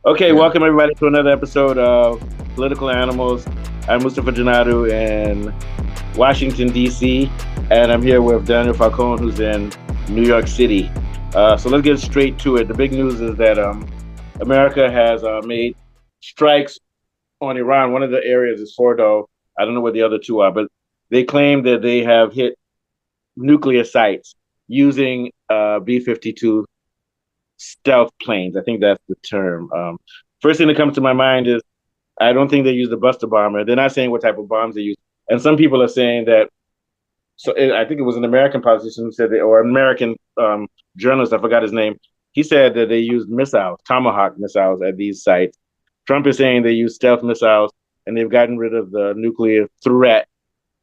Okay, Yeah. welcome everybody to another episode of Political Animals. I'm Mustafa Janadu in Washington, D.C., and I'm here with Daniel Falcone, who's in New York City. So let's get straight to it. The big news is that America has made strikes on Iran. One of the areas is Fordo. I don't know what the other two are, but they claim that they have hit nuclear sites using B-52 stealth planes. I think that's the term. First thing that comes to my mind is I don't think they use the Buster bomber. They're not saying what type of bombs they use. And some people are saying that. So I think it was an American politician who said that, or an American journalist, I forgot his name. He said that they used missiles, Tomahawk missiles, at these sites. Trump is saying they use stealth missiles and they've gotten rid of the nuclear threat.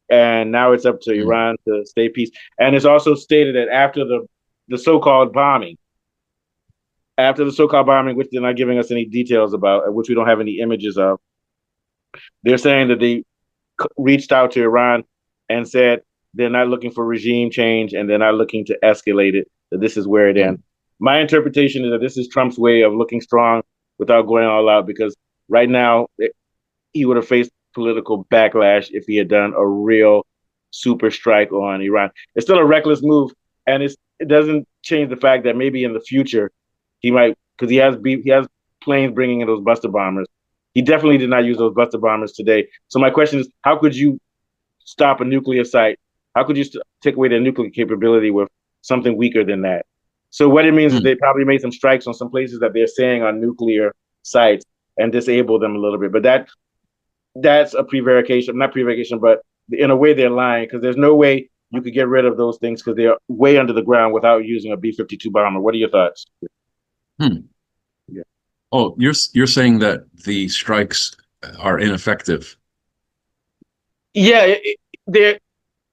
And now it's up to Mm. Iran to stay peace. And it's also stated that the so-called bombing, which they're not giving us any details about, which we don't have any images of, they're saying that they reached out to Iran and said they're not looking for regime change and they're not looking to escalate it, that this is where it Mm. ends. My interpretation is that this is Trump's way of looking strong without going all out, because right now he would have faced political backlash if he had done a real super strike on Iran. It's still a reckless move, and it doesn't change the fact that maybe in the future he might, because he has planes bringing in those Buster bombers. He definitely did not use those Buster bombers today. So my question is, how could you stop a nuclear site? How could you take away their nuclear capability with something weaker than that? So what it means is Mm. they probably made some strikes on some places that they're saying are nuclear sites and disable them a little bit. But that's a prevarication, not prevarication, but in a way they're lying, because there's no way you could get rid of those things because they're way under the ground without using a B-52 bomber. What are your thoughts? Hmm. Yeah. Oh, you're saying that the strikes are ineffective. Yeah, they're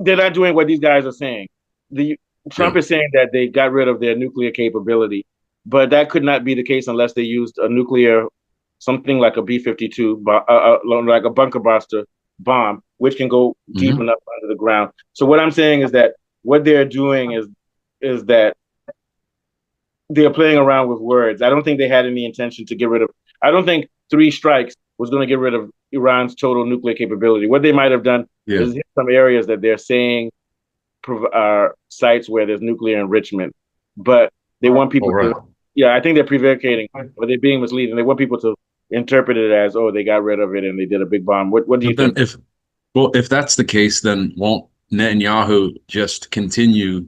not doing what these guys are saying. The Yeah. Trump is saying that they got rid of their nuclear capability, but that could not be the case unless they used a nuclear, something like a B-52, like a bunker buster bomb, which can go deep Hmm. enough under the ground. So what I'm saying is that what they're doing is that they're playing around with words. I don't think they had any intention to get rid of. I don't think three strikes was going to get rid of Iran's total nuclear capability. What they might have done Yeah. is hit some areas that they're saying are sites where there's nuclear enrichment, but they want All people right. to. Yeah, I think they're prevaricating, but they're being misleading. They want people to interpret it as, oh, they got rid of it and they did a big bomb. What do you But then think? if that's the case, then won't Netanyahu just continue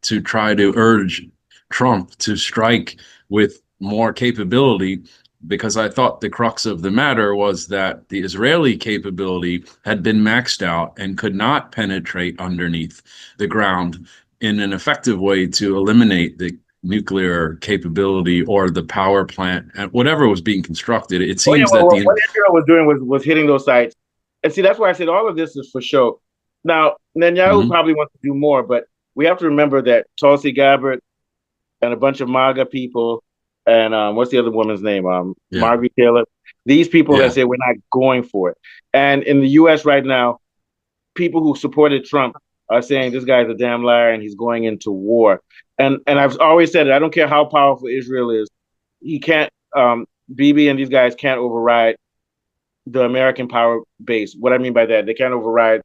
to try to urge Trump to strike with more capability? Because I thought the crux of the matter was that the Israeli capability had been maxed out and could not penetrate underneath the ground in an effective way to eliminate the nuclear capability or the power plant and whatever was being constructed. It Oh yeah, seems well, that what Israel was doing was hitting those sites, and see that's why I said all of this is for show. Now Netanyahu Mhm. probably wants to do more, but we have to remember that Tulsi Gabbard and a bunch of MAGA people, and what's the other woman's name? Yeah, Margaret Taylor. These people have yeah, said we're not going for it. And in the U.S. right now, people who supported Trump are saying this guy's a damn liar and he's going into war. And I've always said it. I don't care how powerful Israel is. He can't. Bibi and these guys can't override the American power base. What I mean by that, they can't override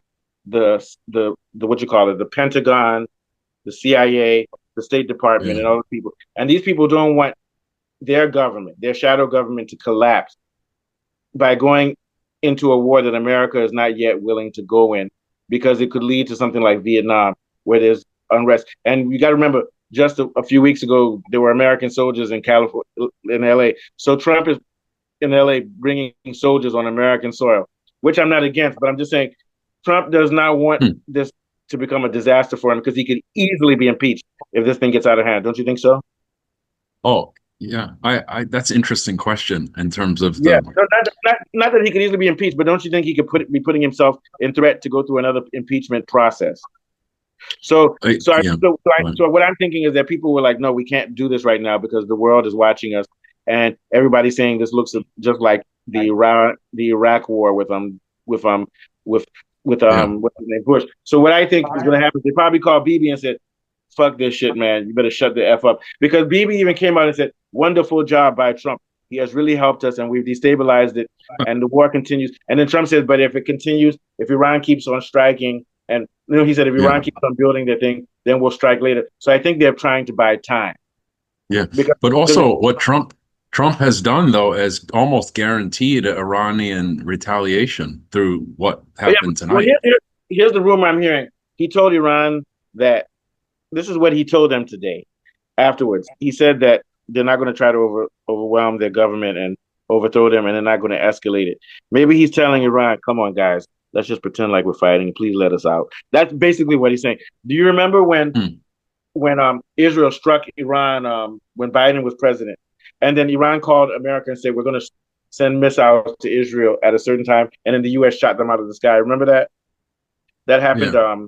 the what you call it, the Pentagon, the CIA, the State Department, yeah. and all those people. And these people don't want their government, their shadow government, to collapse by going into a war that America is not yet willing to go in, because it could lead to something like Vietnam, where there's unrest. And you got to remember, just a few weeks ago, there were American soldiers in California, in LA. So Trump is in LA bringing soldiers on American soil, which I'm not against, but I'm just saying Trump does not want Hmm. this to become a disaster for him, because he could easily be impeached if this thing gets out of hand. Don't you think so? Oh, yeah. I that's an interesting question in terms of Yeah, the. no, not that he could easily be impeached, but don't you think he could be putting himself in threat to go through another impeachment process? So, so, I, Yeah. so, so, I, Right. so what I'm thinking is that people were like, no, we can't do this right now because the world is watching us, and everybody's saying this looks just like the Iraq war with with Yeah. what's his name, Bush. So what I think is going to happen, they probably called Bibi and said, "Fuck this shit, man. You better shut the f up." Because Bibi even came out and said, "Wonderful job by Trump." He has really helped us, and we've destabilized it, and the war continues. And then Trump says, but if it continues, if Iran keeps on striking, and he said, if Yeah. Iran keeps on building their thing, then we'll strike later. So I think they're trying to buy time. Yeah. Because, But also what Trump has done though is almost guaranteed Iranian retaliation through what happened well, tonight. here's the rumor I'm hearing. He told Iran that this is what he told them today. Afterwards, he said that they're not going to try to overwhelm their government and overthrow them, and they're not going to escalate it. Maybe he's telling Iran, "Come on, guys, let's just pretend like we're fighting. Please let us out." That's basically what he's saying. Do you remember when Israel struck Iran when Biden was president, and then Iran called America and said, "We're going to send missiles to Israel at a certain time," and then the U.S. shot them out of the sky. Remember that? That happened. Yeah.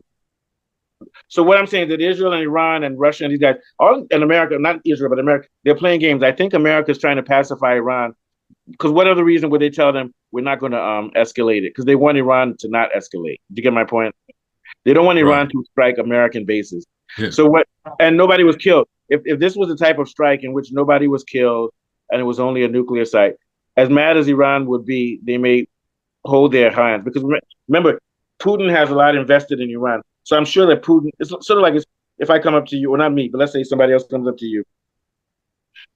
So what I'm saying is that Israel and Iran and Russia and these guys, all in America, not Israel, but America, they're playing games. I think America is trying to pacify Iran because what other reason would they tell them we're not going to escalate it? Because they want Iran to not escalate. Do you get my point? They don't want Iran to strike American bases. Yeah. So what? And nobody was killed. If this was the type of strike in which nobody was killed and it was only a nuclear site, as mad as Iran would be, they may hold their hands because remember, Putin has a lot invested in Iran. So I'm sure that Putin, it's sort of like if I come up to you, or not me, but let's say somebody else comes up to you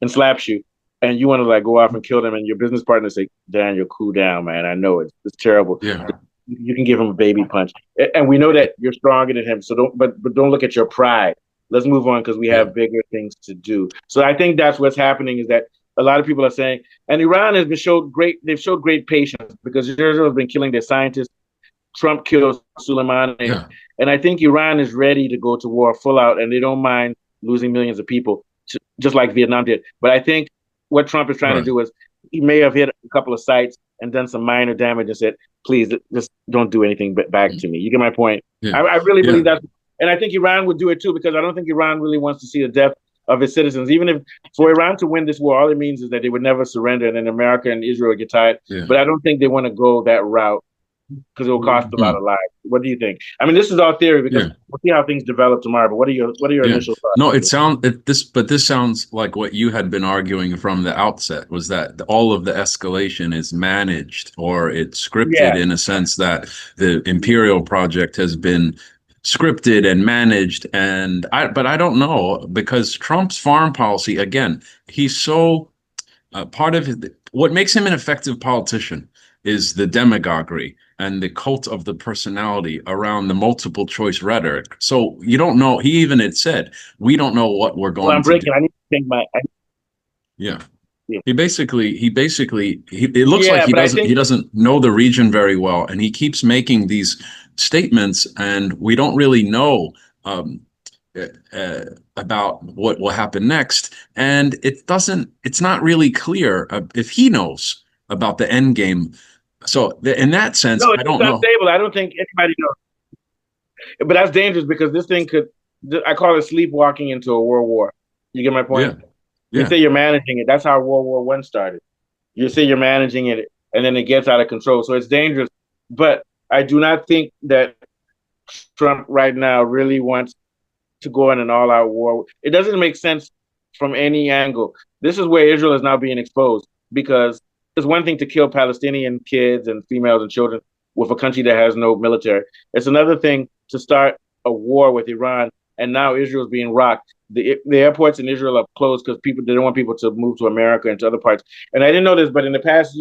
and slaps you, and you want to like go off and kill them, and your business partner say, "Daniel, cool down, man. I know it's terrible. Yeah. You can give him a baby punch, and we know that you're stronger than him. So but don't look at your pride. Let's move on because we have bigger things to do." So I think that's what's happening is that a lot of people are saying, and Iran has they've showed great patience because Israel has been killing their scientists. Trump killed Soleimani. Yeah. And I think Iran is ready to go to war full out, and they don't mind losing millions of people, just like Vietnam did. But I think what Trump is trying to do is he may have hit a couple of sites and done some minor damage and said, please, just don't do anything back to me. You get my point? Yeah. I really believe that. And I think Iran would do it too, because I don't think Iran really wants to see the death of its citizens. Even if for Iran to win this war, all it means is that they would never surrender and then America and Israel would get tired. Yeah. But I don't think they want to go that route, because it will cost a lot of lives. What do you think? I mean, this is all theory because we'll see how things develop tomorrow. But what are your initial thoughts? No, this sounds like what you had been arguing from the outset was that all of the escalation is managed or it's scripted in a sense that the Imperial Project has been scripted and managed. But I don't know, because Trump's foreign policy, again, he's so part of what makes him an effective politician is the demagoguery and the cult of the personality around the multiple choice rhetoric. So you don't know. He even had said, we don't know what we're going to do. I need to think He basically, it looks like he doesn't know the region very well. And he keeps making these statements and we don't really know about what will happen next. And it's not really clear if he knows about the end game. So in that sense, I don't know. Stable. I don't think anybody knows. But that's dangerous because this thing I call it sleepwalking into a world war. You get my point? Yeah. You say you're managing it. That's how World War I started. You say you're managing it, and then it gets out of control. So it's dangerous. But I do not think that Trump right now really wants to go in an all-out war. It doesn't make sense from any angle. This is where Israel is now being exposed, because it's one thing to kill Palestinian kids and females and children with a country that has no military. It's another thing to start a war with Iran, and now Israel's being rocked. The airports in Israel are closed because they don't want people to move to America and to other parts. And I didn't know this, but in the past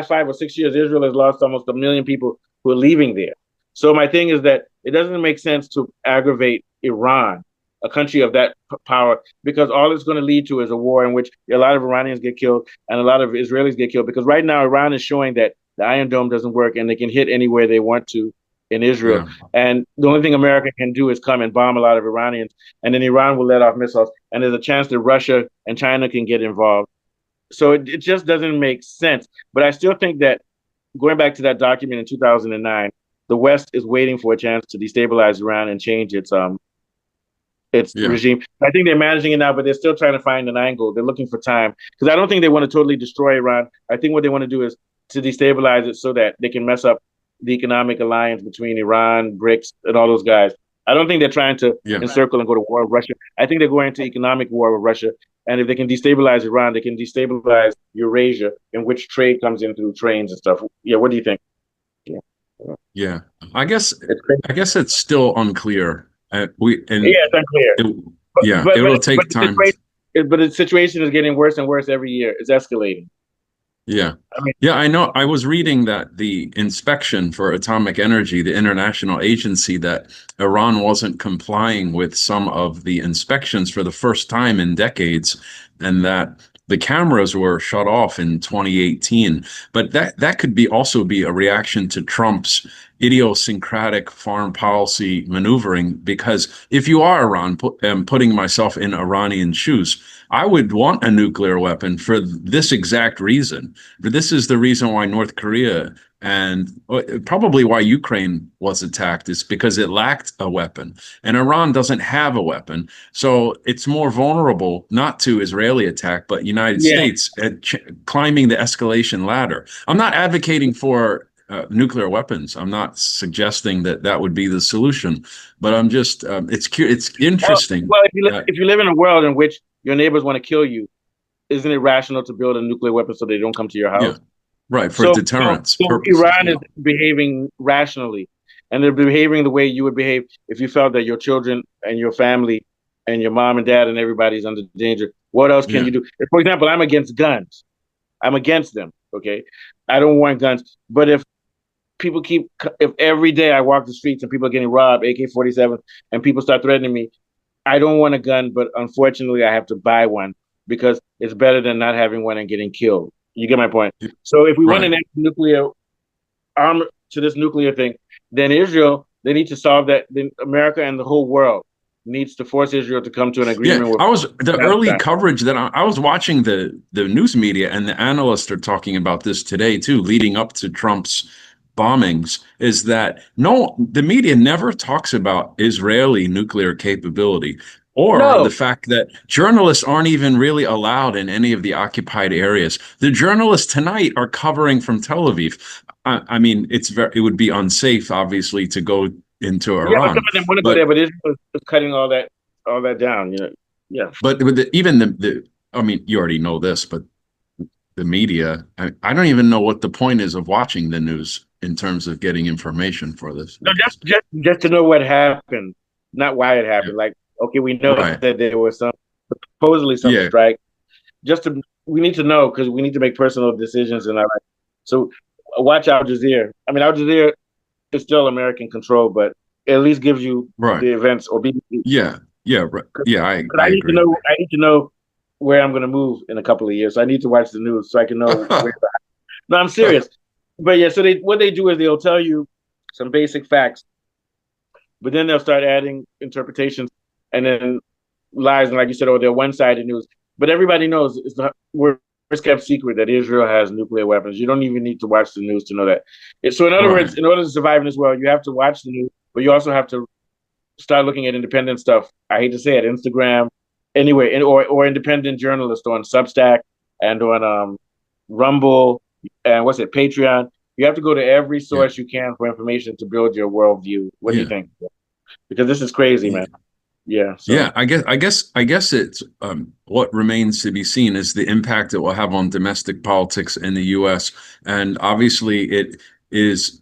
5 or 6 years, Israel has lost almost 1 million people who are leaving there. So my thing is that it doesn't make sense to aggravate Iran, a country of that power, because all it's going to lead to is a war in which a lot of Iranians get killed and a lot of Israelis get killed. Because right now, Iran is showing that the Iron Dome doesn't work and they can hit anywhere they want to in Israel. Yeah. And the only thing America can do is come and bomb a lot of Iranians, and then Iran will let off missiles. And there's a chance that Russia and China can get involved. So it just doesn't make sense. But I still think that going back to that document in 2009, the West is waiting for a chance to destabilize Iran and change its regime. I think they're managing it now, but they're still trying to find an angle. They're looking for time, because I don't think they want to totally destroy Iran. I think what they want to do is to destabilize it so that they can mess up the economic alliance between Iran, BRICS, and all those guys. I don't think they're trying to encircle and go to war with Russia. I think they're going into economic war with Russia, And if they can destabilize Iran, they can destabilize Eurasia, in which trade comes in through trains and stuff. Yeah, what do you think? Yeah, Yeah, I guess it's crazy. I guess it's still unclear. Yeah, it's unclear. Yeah, it will take time. But the situation is getting worse and worse every year. It's escalating. Yeah. I mean, Yeah, I know. I was reading that the inspection for atomic energy, the international agency, that Iran wasn't complying with some of the inspections for the first time in decades, and that the cameras were shut off in 2018. But that could be also be a reaction to Trump's idiosyncratic foreign policy maneuvering, because if you are Iran, putting myself in Iranian shoes, I would want a nuclear weapon for this exact reason. But this is the reason why North Korea and probably why Ukraine was attacked, is because it lacked a weapon, and Iran doesn't have a weapon. So it's more vulnerable not to Israeli attack, but United yeah. States at climbing the escalation ladder. I'm not advocating for nuclear weapons. I'm not suggesting that that would be the solution, but I'm just it's interesting. Well, if you live in a world in which your neighbors want to kill you, isn't it rational to build a nuclear weapon so they don't come to your house? Yeah, right, for deterrence purposes. Iran is behaving rationally, and they're behaving the way you would behave if you felt that your children and your family and your mom and dad and everybody's under danger. What else can you do? For example, I'm against guns. I'm against them. Okay, I don't want guns. But if every day I walk the streets and people are getting robbed, AK-47, and people start threatening me, I don't want a gun, but unfortunately I have to buy one because it's better than not having one and getting killed. You get my point? So if we want an nuclear arm to this nuclear thing, then Israel, they need to solve that. Then America and the whole world needs to force Israel to come to an agreement. The early coverage that I was watching, the news media and the analysts are talking about this today too, leading up to Trump's bombings, is that the media never talks about Israeli nuclear capability, or the fact that journalists aren't even really allowed in any of the occupied areas. The journalists tonight are covering from Tel Aviv. I mean, it would be unsafe, obviously, to go into Iran. Yeah, some of them want to go there, but Israel is cutting all that down. You know, yeah. But with I mean, you already know this, but the media, I don't even know what the point is of watching the news in terms of getting information for this. No, just to know what happened, not why it happened. Like, okay, we know that there was supposedly some strike. We need to know, because we need to make personal decisions in our life. So watch Al Jazeera. I mean, Al Jazeera is still American control, but it at least gives you the events, or BBC. Yeah, right. Yeah, I need to know. I need to know where I'm going to move in a couple of years. So I need to watch the news so I can know where. No, I'm serious. But yeah, so what they do is they'll tell you some basic facts, but then they'll start adding interpretations and then lies. And like you said, they're one-sided news. But everybody knows it's the worst kept secret that Israel has nuclear weapons. You don't even need to watch the news to know that. So in other words, in order to survive in this world, you have to watch the news, but you also have to start looking at independent stuff. I hate to say it, Instagram, anyway, or independent journalists on Substack and on Rumble. And Patreon. You have to go to every source you can for information to build your worldview. What do you think? Because this is crazy, man. Yeah. So. Yeah, I guess it's what remains to be seen is the impact it will have on domestic politics in the U.S. And obviously, it is.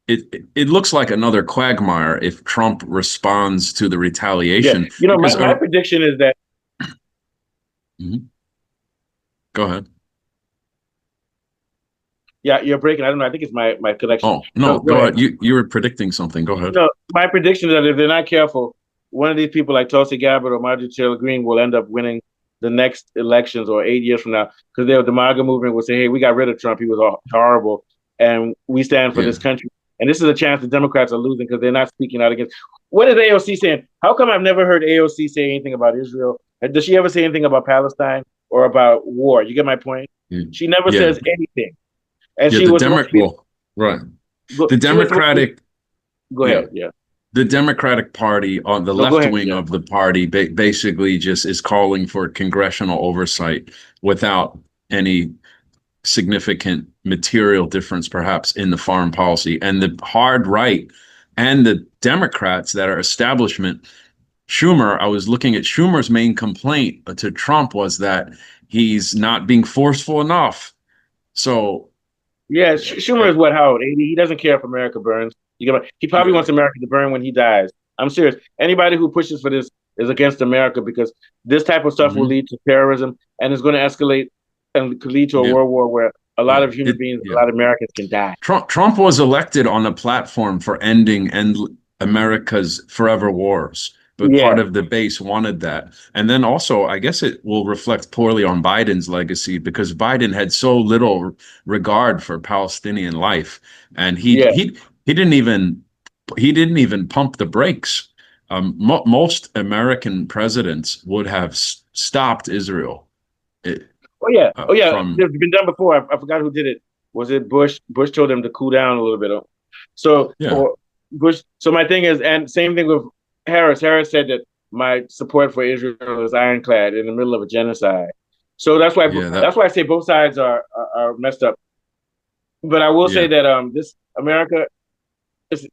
It looks like another quagmire if Trump responds to the retaliation. Yeah. You know, my prediction is that. Go ahead. Yeah, you're breaking. I don't know. I think it's my connection. Oh, no, go ahead. You were predicting something. Go ahead. No, my prediction is that if they're not careful, one of these people like Tulsi Gabbard or Marjorie Taylor Greene will end up winning the next elections, or 8 years from now, because the MAGA movement will say, hey, we got rid of Trump. He was horrible, and we stand for this country. And this is a chance the Democrats are losing because they're not speaking out against. What is AOC saying? How come I've never heard AOC say anything about Israel? Does she ever say anything about Palestine or about war? You get my point? She never says anything. And she was right. The Democratic. Go ahead. Yeah. The Democratic Party, on the left wing of the party, basically just is calling for congressional oversight without any significant material difference, perhaps, in the foreign policy. And the hard right and the Democrats that are establishment Schumer, I was looking at Schumer's main complaint to Trump was that he's not being forceful enough. So, Yeah, uh, Schumer is what, how old? 80? He doesn't care if America burns. He probably yeah. wants America to burn when he dies. I'm serious. Anybody who pushes for this is against America because this type of stuff will Hmm. lead to terrorism and is going to escalate and could lead to a Yeah. world war where a lot Yeah. of human beings, a lot of Americans can die. Trump was elected on a platform for ending America's forever wars, but part Yeah, of the base wanted that. And then also, I guess it will reflect poorly on Biden's legacy because Biden had so little regard for Palestinian life, and yeah. he didn't even pump the brakes. Most American presidents would have stopped Israel Oh yeah. from It's been done before. I forgot who did it. Was it Bush? Bush told him to cool down a little bit. So yeah or Bush. So my thing is, and same thing with Harris. Harris said that my support for Israel is ironclad in the middle of a genocide. So yeah that's that why I say both sides are messed up. But I will say yeah that this America is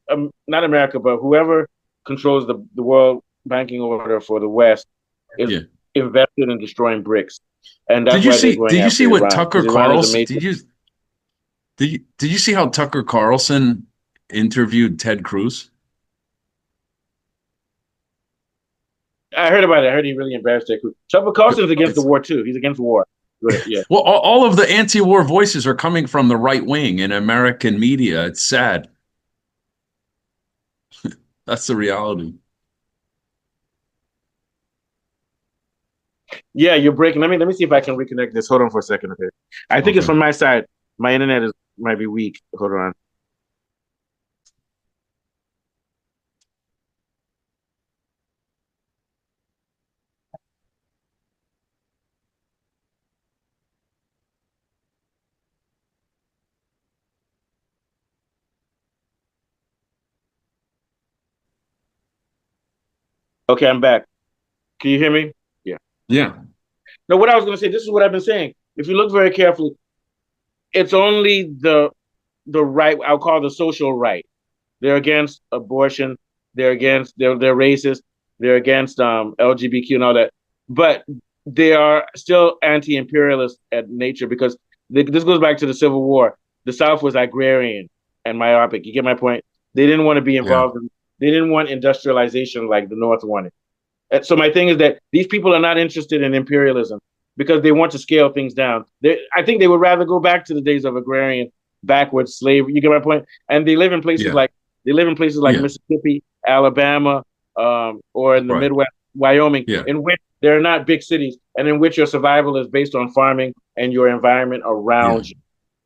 not America, but whoever controls the world banking order for the West is yeah. invested in destroying BRICS, and that's why they're going Did you after see what Iran Tucker because Iran is a Carlson major. did you see how Tucker Carlson interviewed Ted Cruz? I heard about it. I heard he really embarrassed Ted Cruz. Tucker Carlson is against the It's war too. He's against war. But yeah, well, all of the anti-war voices are coming from the right wing in American media. It's sad. That's the reality. yeah, you're breaking. Let me see if I can reconnect this. Hold on for a second, okay? I think it's Okay. from my side. My internet is might be weak. Hold on. Okay, I'm back. Can you hear me? Yeah. Yeah. No, what I was going to say. This is what I've been saying. If you look very carefully, it's only the right. I'll call the social right. They're against abortion. They're racist. They're against LGBTQ and all that. But they are still anti-imperialist at nature because this goes back to the Civil War. The South was agrarian and myopic. You get my point? They didn't want to be Yeah. involved in. They didn't want industrialization like the North wanted. And so my thing is that these people are not interested in imperialism because they want to scale things down. I think they would rather go back to the days of agrarian, backwards slavery. You get my point? And Yeah. they live in places like Yeah. Mississippi, Alabama, or in the Right. Midwest, Wyoming, Yeah. in which they're not big cities, and in which your survival is based on farming and your environment Yeah. around you.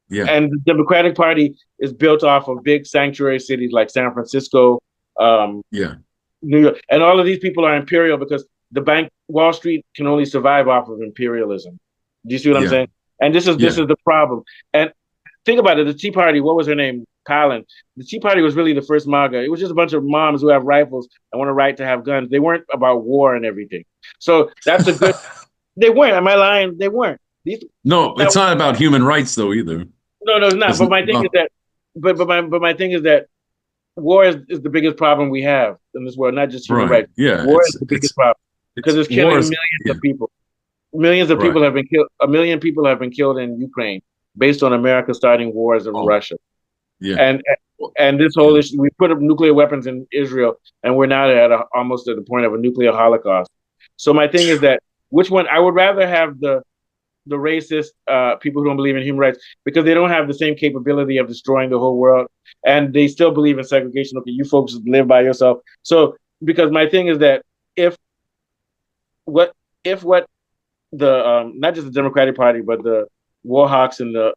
Yeah. And the Democratic Party is built off of big sanctuary cities like San Francisco, um, Yeah. New York, and all of these people are imperial because the bank Wall Street can only survive off of imperialism. Do you see what I'm Yeah. saying? And this Yeah. is the problem. And think about it: the Tea Party. What was her name? Colin. The Tea Party was really the first MAGA. It was just a bunch of moms who have rifles and want a right to have guns. They weren't about war and everything. So that's a good. They weren't. Am I lying? They weren't. These No, now, it's not about human rights though either. no, it's not. It's But my thing is about that. But my thing is that war is the biggest problem we have in this world, not just human right. rights. Yeah. War is the biggest problem because it's killing Wars. millions Yeah. of people. Millions of Right. people have been killed. A million people have been killed in Ukraine based on America starting wars in Oh, Russia. yeah. And and this whole Yeah. issue, we put up nuclear weapons in Israel, and we're now almost at the point of a nuclear holocaust. So my thing is that which one I would rather have the racist people who don't believe in human rights because they don't have the same capability of destroying the whole world, and they still believe in segregation. Okay, you folks live by yourself. So because my thing is that if what what the not just the Democratic Party but the Warhawks in the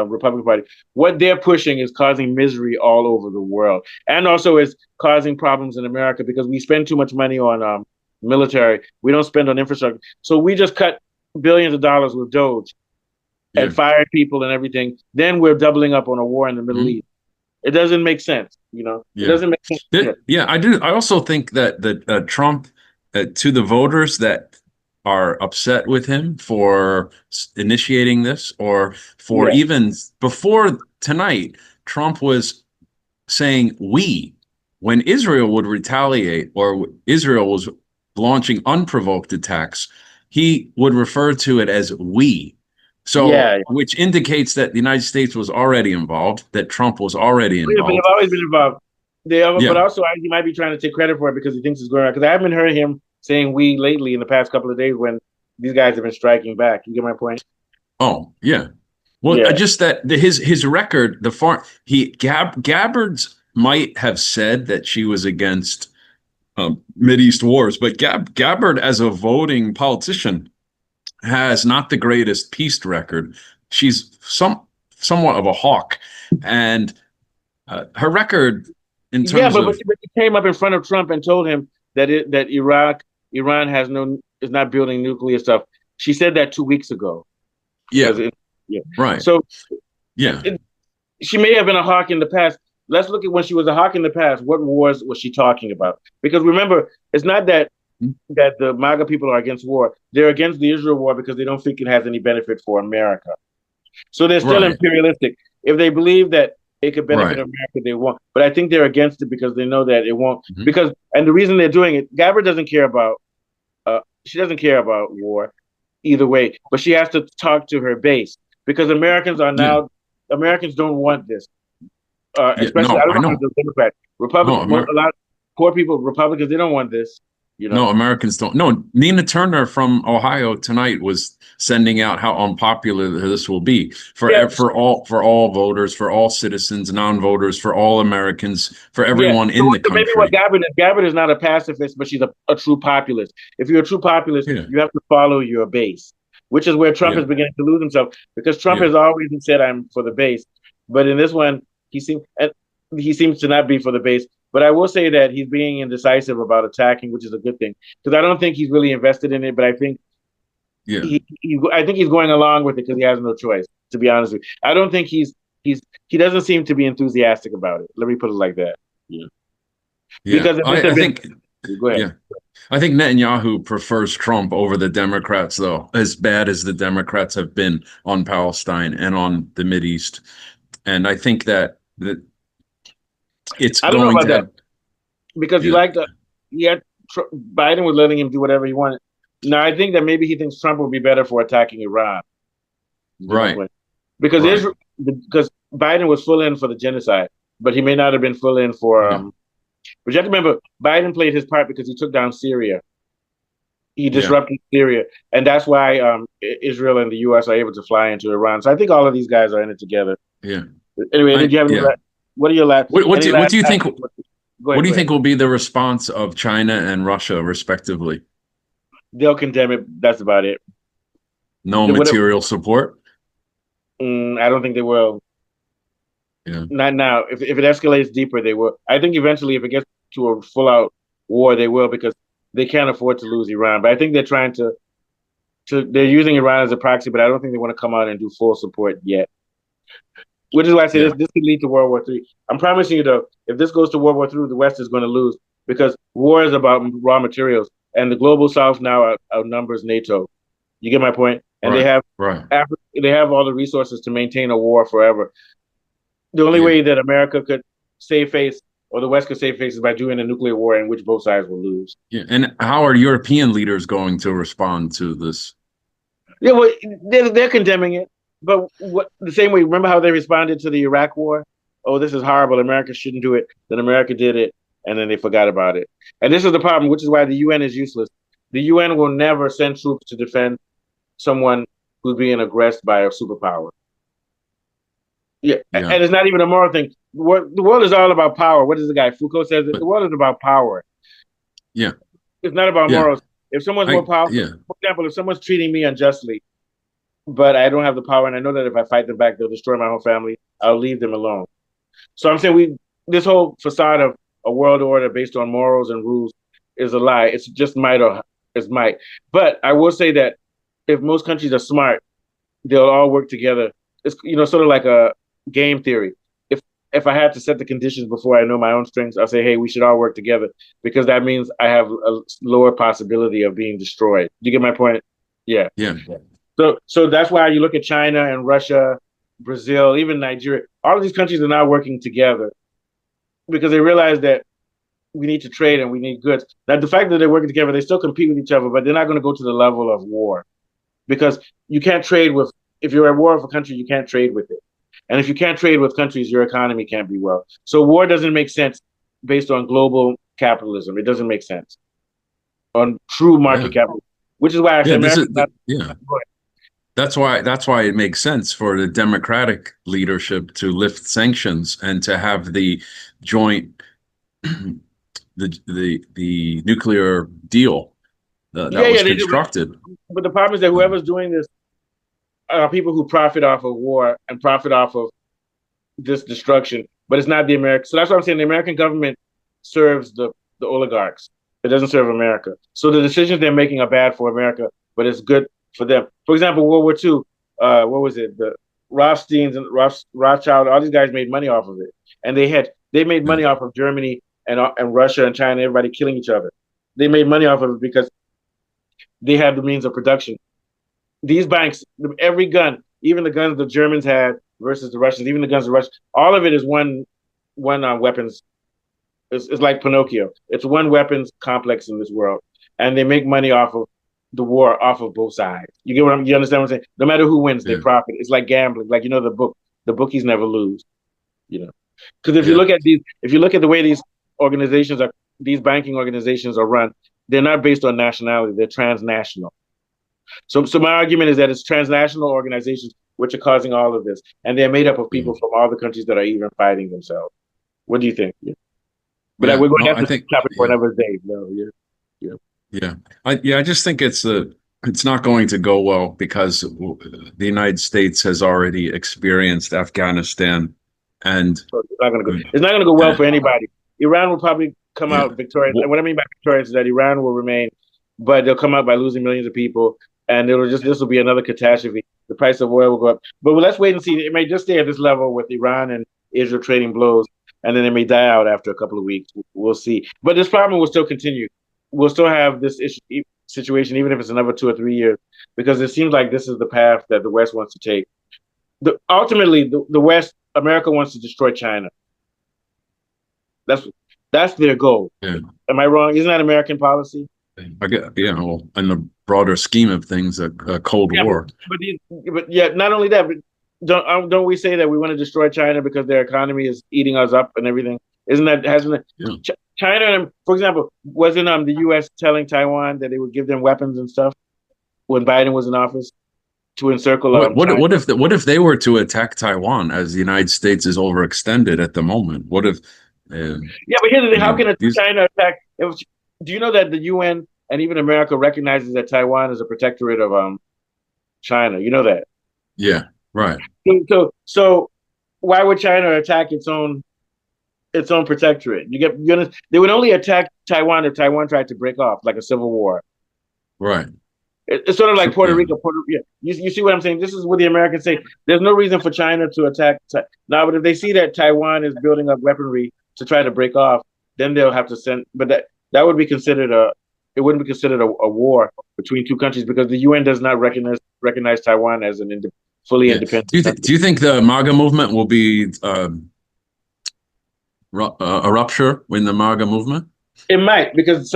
Republican Party, what they're pushing is causing misery all over the world, and also is causing problems in America because we spend too much money on military. We don't spend on infrastructure, so we just cut billions of dollars with Doge Yeah. and fire people and everything. Then we're doubling up on a war in the Middle Mhm. East. It doesn't make sense, you know. It Yeah. doesn't make sense. Yeah. Yeah, I do. I also think that Trump, to the voters that are upset with him for initiating this, or for Yeah. even before tonight, Trump was saying we. when Israel would retaliate or Israel was launching unprovoked attacks, he would refer to it as we. So, Yeah, which indicates that the United States was already involved, that Trump was already yeah, but they've involved. always been involved. But Yeah. also he might be trying to take credit for it because he thinks it's going around. Because I haven't heard him saying "we" lately in the past couple of days when these guys have been striking back. You get my point? Oh, yeah. Well, Yeah, just that his record, the farm he Gabbard's might have said that she was against Mideast wars, but Gabbard as a voting politician has not the greatest peace record. She's somewhat of a hawk, and her record in yeah, terms but of he came up in front of Trump and told him that Iran is not building nuclear stuff. She said that 2 weeks ago. yeah, Yeah. right, So yeah, it, she may have been a hawk in the past. Let's look at when she was a hawk in the past. What wars was she talking about? Because remember, it's not that the MAGA people are against war. They're against the Israel war because they don't think it has any benefit for America. So they're still right, imperialistic. If they believe that it could benefit right. America, they won't. But I think they're against it because they know that it won't. Mhm. Because and the reason they're doing it, Gabbard doesn't care about. She doesn't care about war either way, but she has to talk to her base because Yeah, Americans don't want this. yeah. Especially I No, don't I know about know. the Democrats, No, Republican. A lot of poor people, Republicans, they don't want this. You know. No, Americans don't. No, Nina Turner from Ohio tonight was sending out how unpopular this will be Yeah, for all voters, for all citizens, non-voters, for all Americans, for yeah. everyone So, in the so maybe what country. Gabbard is not a pacifist, but she's a true populist. If you're a true populist, Yeah, you have to follow your base, which is where Trump yeah, is beginning to lose himself because Trump yeah, has always said, "I'm for the base," but in this one, he seems to not be for the base. But I will say that he's being indecisive about attacking, which is a good thing because I don't think he's really invested in it. But yeah, I think he's going along with it because he has no choice. To be honest with you, I don't think he doesn't seem to be enthusiastic about it. Let me put it like that. Yeah. yeah. Because if this had I been, think, go ahead. yeah, I think Netanyahu prefers Trump over the Democrats, though, as bad as the Democrats have been on Palestine and on the Mideast. And I think that it's I don't know going about to that have, because yeah, he had Biden was letting him do whatever he wanted. Now I think that maybe he thinks Trump would be better for attacking Iran. You get my right, point? Because right, because Biden was full in for the genocide, but he may not have been full in for. yeah, But you have to remember, Biden played his part because he took down Syria. He yeah, disrupted Syria, and that's why Israel and the U.S. are able to fly into Iran. So I think all of these guys are in it together. yeah. Anyway, did you have Yeah. what are your last? Any What last? do you think? Go What ahead. do Go you ahead. think will be the response of China and Russia, respectively? They'll condemn it. That's about it. No They would. material support. I don't think they will. Yeah, Not now. If it escalates deeper, they will. I think eventually, if it gets to a full out war, they will because they can't afford to lose Iran. But I think they're trying to they're using Iran as a proxy, but I don't think they want to come out and do full support yet. Which is why I say yeah, this could lead to World War III. I'm promising you though, if this goes to World War III, the West is going to lose because war is about raw materials, and the global South now outnumbers NATO. You get my point? And right, right. they have all the resources to maintain a war forever. The only Yeah, way that America could save face or the West could save face is by doing a nuclear war in which both sides will lose. yeah. And how are European leaders going to respond to this? Yeah, well, they're condemning it, but the same way. Remember how they responded to the Iraq War? Oh, this is horrible. America shouldn't do it. Then America did it, and then they forgot about it. And this is the problem, which is why the UN is useless. The UN will never send troops to defend someone who's being aggressed by a superpower. Yeah, Yeah, and it's not even a moral thing. The world is all about power. What does the guy Foucault says? but The world is about power. yeah, It's not about yeah, morals. If someone's more powerful, yeah, for example, if someone's treating me unjustly, but I don't have the power, and I know that if I fight them back, they'll destroy my whole family. I'll leave them alone. So I'm saying this whole facade of a world order based on morals and rules is a lie. It's just might or it's might. But I will say that if most countries are smart, they'll all work together. It's sort of like a game theory. If I had to set the conditions before I know my own strengths, I'll say, hey, we should all work together because that means I have a lower possibility of being destroyed. Do you get my point? Yeah. yeah, So that's why you look at China and Russia, Brazil, even Nigeria. All of these countries are now working together because they realize that we need to trade and we need goods. Now, the fact that they're working together, they still compete with each other, but they're not going to go to the level of war because you can't trade with, if you're at war with a country, you can't trade with it. And if you can't trade with countries, your economy can't be well. So war doesn't make sense based on global capitalism. It doesn't make sense on true market capitalism, which is why I say That's why it makes sense for the democratic leadership to lift sanctions and to have the joint the nuclear deal that was constructed. But the problem is that whoever's doing this are people who profit off of war and profit off of this destruction, but it's not the American. So that's what I'm saying. The American government serves the oligarchs. It doesn't serve America. So the decisions they're making are bad for America, but it's good for them. For example, World War II, what was it? The Rothsteins and Rothschild, all these guys made money off of it. And they made money off of Germany and Russia and China, everybody killing each other. They made money off of it because they had the means of production. These banks, every gun, even the guns the Germans had versus the Russians, even the guns the Russians, all of it is one weapons. It's like Pinocchio. It's one weapons complex in this world, and they make money off of the war, off of both sides. You understand what I'm saying? No matter who wins, they profit. It's like gambling. Like, the bookies never lose. Because if you look at the way these banking organizations are run, they're not based on nationality. They're transnational. So my argument is that it's transnational organizations which are causing all of this, and they're made up of people from all the countries that are even fighting themselves. What do you think? But we're going to have to topic for another day. I just think it's not going to go well because the United States has already experienced Afghanistan, and so it's not going to go well for anybody. Iran will probably come out victorious. And what I mean by victorious is that Iran will remain, but they'll come out by losing millions of people, and this will be another catastrophe. The price of oil will go up. But let's wait and see. It may just stay at this level with Iran and Israel trading blows, and then it may die out after a couple of weeks. We'll see. But this problem will still continue. We'll still have this situation, even if it's another 2 or 3 years, because it seems like this is the path that the West wants to take. Ultimately, the West, America wants to destroy China. That's their goal. Yeah. Am I wrong? Isn't that American policy? I get, well, in the broader scheme of things, a Cold War. But not only that, but don't we say that we want to destroy China because their economy is eating us up and everything? China, for example, wasn't the U.S. telling Taiwan that they would give them weapons and stuff when Biden was in office to encircle? What if they were to attack Taiwan as the United States is overextended at the moment? What if? But here's the thing: how can China attack? Do you know that the UN and even America recognizes that is a protectorate of China? You know that? Yeah, right. So why would China attack its own protectorate? They would only attack Taiwan if Taiwan tried to break off, like a civil war. Right. It's sort of like Puerto Rico. You see what I'm saying? This is what the Americans say. There's no reason for China to attack. Now, but if they see that Taiwan is building up weaponry to try to break off, then they'll have to send. But that would be considered it wouldn't be considered a war between two countries because the UN does not recognize Taiwan as an fully independent. Do you think the MAGA movement will be a rupture in the MAGA movement? It might, because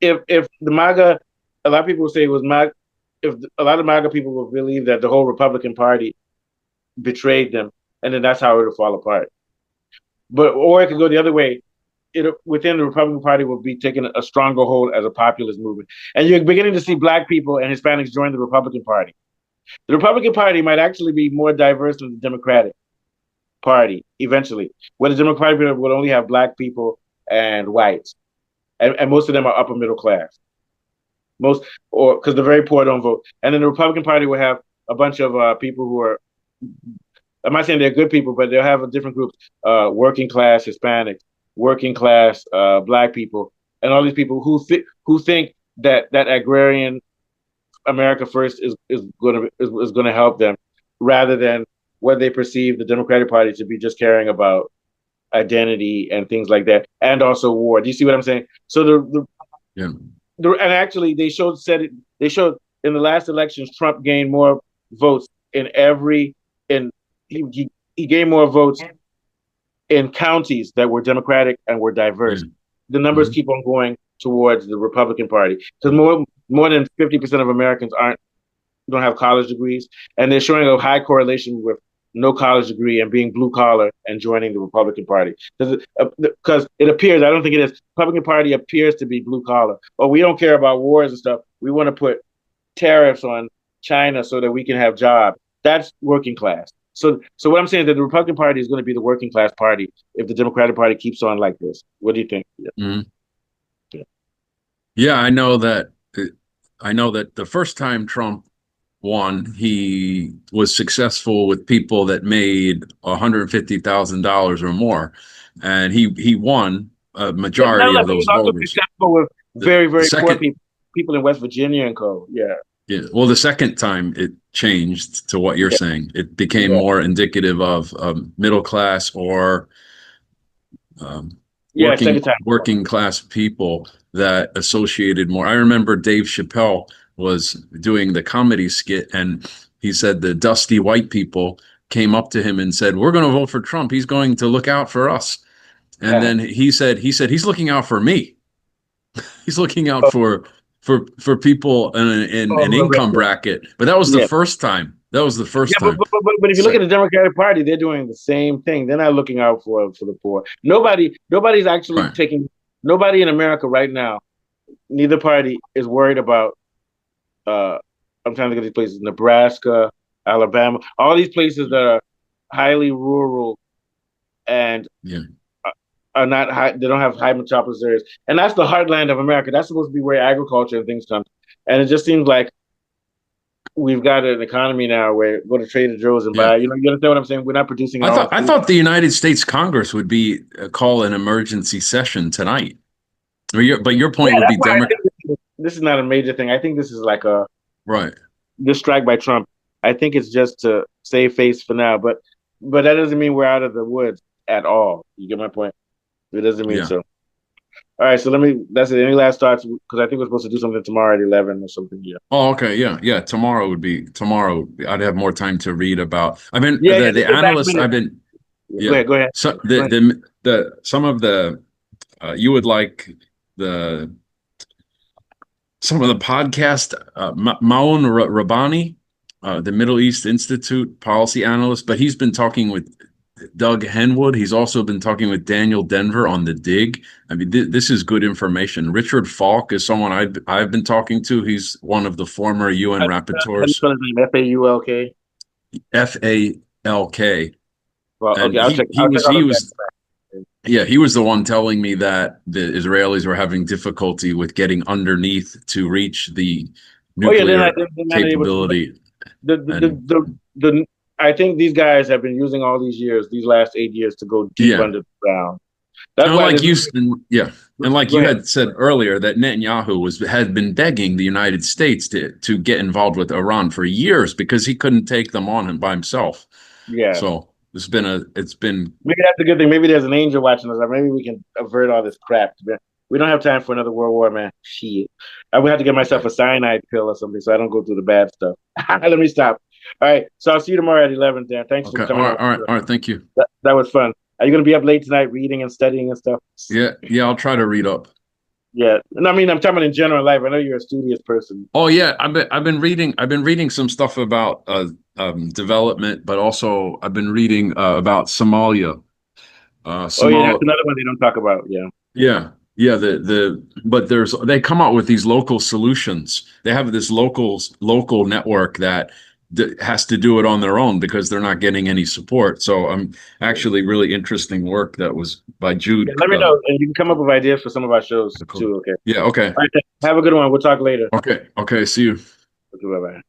if the MAGA, a lot of people will say it was MAGA. If a lot of MAGA people will believe that the whole Republican Party betrayed them, and then that's how it'll fall apart. Or it could go the other way. Within the Republican Party will be taking a stronger hold as a populist movement. And you're beginning to see Black people and Hispanics join the Republican Party. The Republican Party might actually be more diverse than the Democratic Party eventually, where the Democratic Party would only have Black people and whites. And most of them are upper middle class. Because the very poor don't vote. And then the Republican Party will have a bunch of people who are, I'm not saying they're good people, but they'll have a different groups, working class Hispanics, working class Black people, and all these people who think that agrarian America first is going to help them, rather than what they perceive the Democratic Party to be just caring about identity and things like that, and also war. Do you see what I'm saying? So and actually they showed in the last elections Trump gained more votes he gained more votes in counties that were Democratic and were diverse the numbers keep on going towards the Republican Party because more than 50% of Americans don't have college degrees, and they're showing a high correlation with no college degree and being blue collar and joining the Republican Party because it appears, I don't think it is. Republican Party appears to be blue collar. Oh, we don't care about wars and stuff. We want to put tariffs on China so that we can have jobs. That's working class. So what I'm saying is that the Republican Party is going to be the working class party if the Democratic Party keeps on like this. What do you think? Yeah, I know that. The first time Trump won, he was successful with people that made $150,000 or more, and he won a majority of those voters. Successful with very poor people in West Virginia and co. Yeah. Yeah. Well, the second time it changed to what you're saying. It became more indicative of middle class or working class people that associated more. I remember Dave Chappelle was doing the comedy skit, and he said the dusty white people came up to him and said, "We're going to vote for Trump. He's going to look out for us." And then he said he's looking out for me. He's looking out for people in an income bracket. But that was the first time. That was the first time. But if you look at the Democratic Party, they're doing the same thing. They're not looking out for the poor. Nobody's actually taking. Nobody in America right now, neither party is worried about. I'm trying to get these places: Nebraska, Alabama, all these places that are highly rural and are not high. They don't have high metropolis areas, and that's the heartland of America. That's supposed to be where agriculture and things come. And it just seems like we've got an economy now where go to Trader Joe's and buy. You understand what I'm saying? We're not producing. I thought the United States Congress would be call an emergency session tonight. But your point would be this is not a major thing. I think this is like right. This strike by Trump. I think it's just to save face for now, but that doesn't mean we're out of the woods at all. You get my point? It doesn't mean so. All right, so that's it. Any last thoughts? Because I think we're supposed to do something tomorrow at 11 or something. Yeah. Oh, okay. Yeah. Tomorrow. I'd have more time to read about. I mean, the analysts. I've been. Yeah. Go ahead. So some of the you would like some of the podcast. Maoun Rabbani, the Middle East Institute policy analyst, but he's been talking with Doug Henwood. He's also been talking with Daniel Denver on The Dig. I mean, this is good information. Richard Falk is someone I've been talking to. He's one of the former UN rapporteurs. F-A-U-L-K? F-A-L-K. Well, okay, he was the one telling me that the Israelis were having difficulty with getting underneath to reach the nuclear capability. I think these guys have been using all these last 8 years, to go deep under the ground. And like you had said earlier, that Netanyahu had been begging the United States to get involved with Iran for years because he couldn't take them on by himself. Yeah. So it's been maybe that's a good thing. Maybe there's an angel watching us. Or maybe we can avert all this crap. We don't have time for another world war, man. Shit. I would have to get myself a cyanide pill or something so I don't go through the bad stuff. Let me stop. All right, so I'll see you tomorrow at 11, Dan. Thanks for coming. All right. Thank you. That was fun. Are you going to be up late tonight reading and studying and stuff? Yeah, I'll try to read up. Yeah, and I mean, I'm talking about in general life. I know you're a studious person. Oh yeah, I've been reading some stuff about development, but also I've been reading about Somalia. That's another one they don't talk about. Yeah. Yeah, but they come out with these local solutions. They have this local network that has to do it on their own because they're not getting any support. So actually really interesting work that was by Jude. Yeah, let me know, and you can come up with ideas for some of our shows too. Okay. Yeah. Okay. All right, have a good one. We'll talk later. Okay. See you. Okay, bye-bye.